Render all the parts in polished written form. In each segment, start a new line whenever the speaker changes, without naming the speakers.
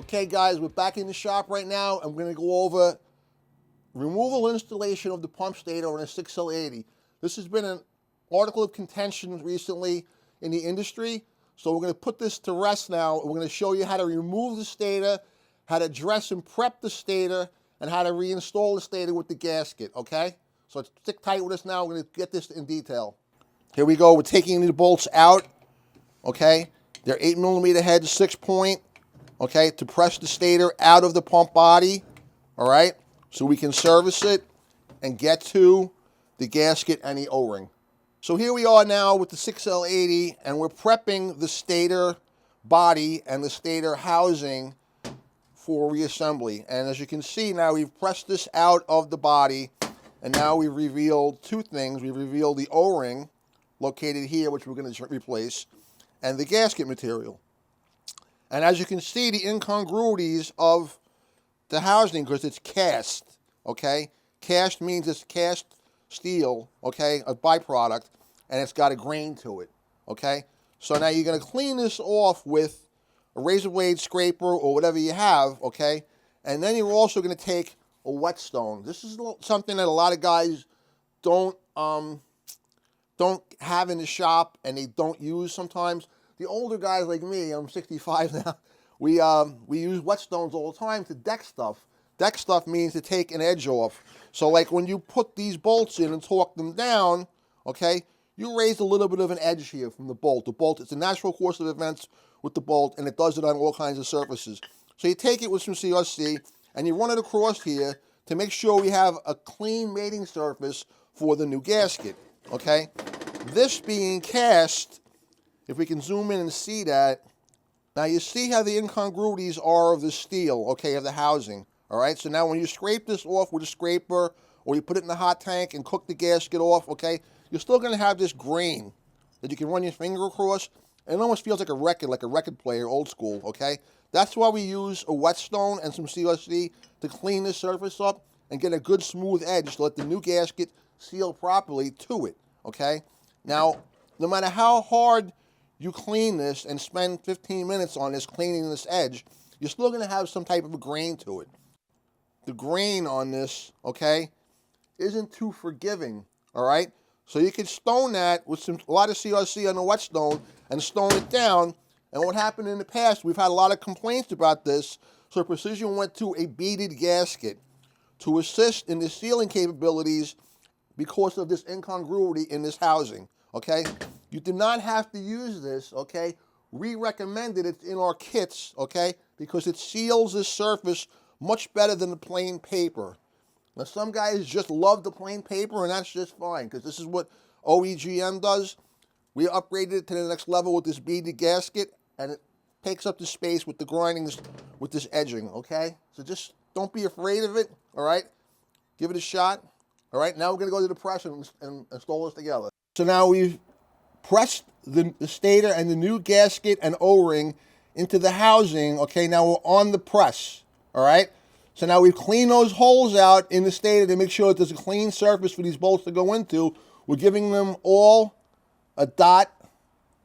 Okay guys, we're back in the shop right now. I'm going to go over removal and installation of the pump stator on a 6L80. This has been an article of contention recently in the industry, so we're going to put this to rest now. We're going to show you how to remove the stator, how to dress and prep the stator, and how to reinstall the stator with the gasket, okay? So stick tight with us now. We're going to get this in detail. Here we go. We're taking the bolts out, okay? They're 8mm heads, 6-point, okay, to press the stator out of the pump body, all right? So we can service it and get to the gasket and the O-ring. So here we are now with the 6L80, and we're prepping the stator body and the stator housing for reassembly. And as you can see now, we've pressed this out of the body, and now we've revealed two things. We've revealed the O-ring located here, which we're going to replace, and the gasket material. And as you can see, the incongruities of the housing, because it's cast, okay? Cast means it's cast steel, okay, a byproduct, and it's got a grain to it, okay? So now you're going to clean this off with a razor blade scraper or whatever you have, okay? And then you're also going to take a whetstone. This is something that a lot of guys don't have in the shop, and they don't use sometimes. The older guys like me, I'm 65 now, we use whetstones all the time to deck stuff. Deck stuff means to take an edge off. So like when you put these bolts in and torque them down, okay, you raise a little bit of an edge here from the bolt. The bolt, it's a natural course of events with the bolt, and it does it on all kinds of surfaces. So you take it with some CRC, and you run it across here to make sure we have a clean mating surface for the new gasket, okay? This being cast, if we can zoom in and see that, now you see how the incongruities are of the steel, okay, of the housing, all right? So now when you scrape this off with a scraper, or you put it in the hot tank and cook the gasket off, okay, you're still going to have this grain that you can run your finger across, and it almost feels like a record player, old school, okay? That's why we use a whetstone and some CRC to clean this surface up and get a good smooth edge to let the new gasket seal properly to it, okay? Now, no matter how hard you clean this and spend 15 minutes on this cleaning this edge, you're still going to have some type of a grain to it. The grain on this, okay, isn't too forgiving, all right? So you can stone that with a lot of CRC on the whetstone and stone it down. And what happened in the past, we've had a lot of complaints about this, so Precision went to a beaded gasket to assist in the sealing capabilities because of this incongruity in this housing, okay? You do not have to use this, okay? We recommended it in our kits, okay? Because it seals this surface much better than the plain paper. Now, some guys just love the plain paper, and that's just fine, because this is what OEGM does. We upgraded it to the next level with this beaded gasket, and it takes up the space with the grindings, with this edging, okay? So just don't be afraid of it, all right? Give it a shot, all right? Now we're going to go to the press and install this together. So now we've pressed the stator and the new gasket and O-ring into the housing, okay? Now we're on the press, all right? So now we've cleaned those holes out in the stator to make sure that there's a clean surface for these bolts to go into. We're giving them all a dot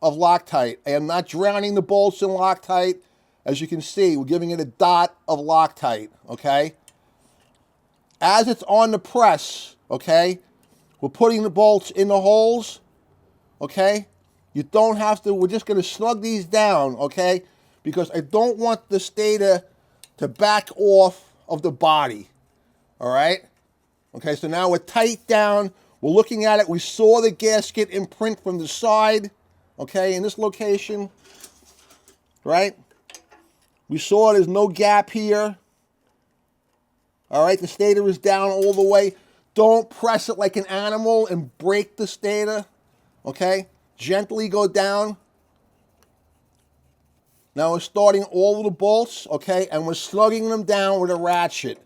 of Loctite. I am not drowning the bolts in Loctite. As you can see, we're giving it a dot of Loctite, okay? As it's on the press, okay, we're putting the bolts in the holes, okay? You don't have to, we're just going to snug these down, okay? Because I don't want the stator to back off of the body, all right? Okay, so now we're tight down. We're looking at it. We saw the gasket imprint from the side, okay, in this location, right? We saw there's no gap here. All right, the stator is down all the way. Don't press it like an animal and break the stator, okay? Gently go down. Now we're starting all of the bolts, okay, and we're slugging them down with a ratchet,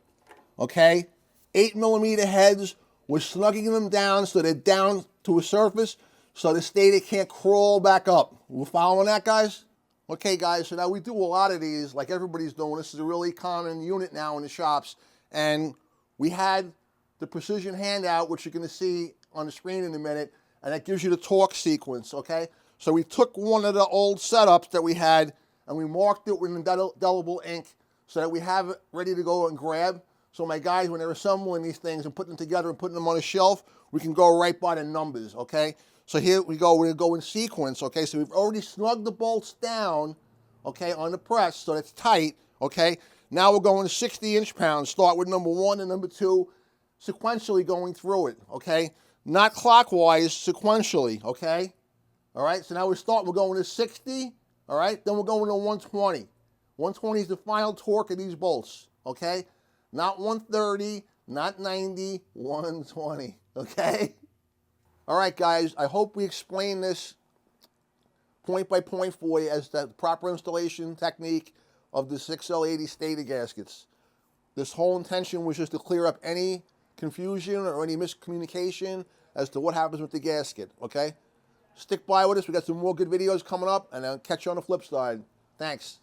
okay? 8mm heads, we're slugging them down so they're down to a surface so the stator can't crawl back up. We're following that, guys? Okay, guys, so now we do a lot of these like everybody's doing. This is a really common unit now in the shops, and we had the Precision handout, which you're going to see on the screen in a minute, and that gives you the torque sequence, okay? So we took one of the old setups that we had, and we marked it with indelible ink so that we have it ready to go and grab. So my guys, when they're assembling these things and putting them together and putting them on a shelf, we can go right by the numbers, okay? So here we go, we're gonna go in sequence, okay? So we've already snugged the bolts down, okay, on the press, so it's tight, okay? Now we're going 60 inch-pounds. Start with number 1 and number 2, sequentially going through it, okay? Not clockwise, sequentially, okay? All right, so now we're going to 60, all right? Then we're going to 120. 120 is the final torque of these bolts, okay? Not 130, not 90, 120, okay? All right, guys, I hope we explained this point by point for you as the proper installation technique of the 6L80 stator gaskets. This whole intention was just to clear up any confusion or any miscommunication as to what happens with the gasket, okay? Stick by with us. We got some more good videos coming up, and I'll catch you on the flip side. Thanks.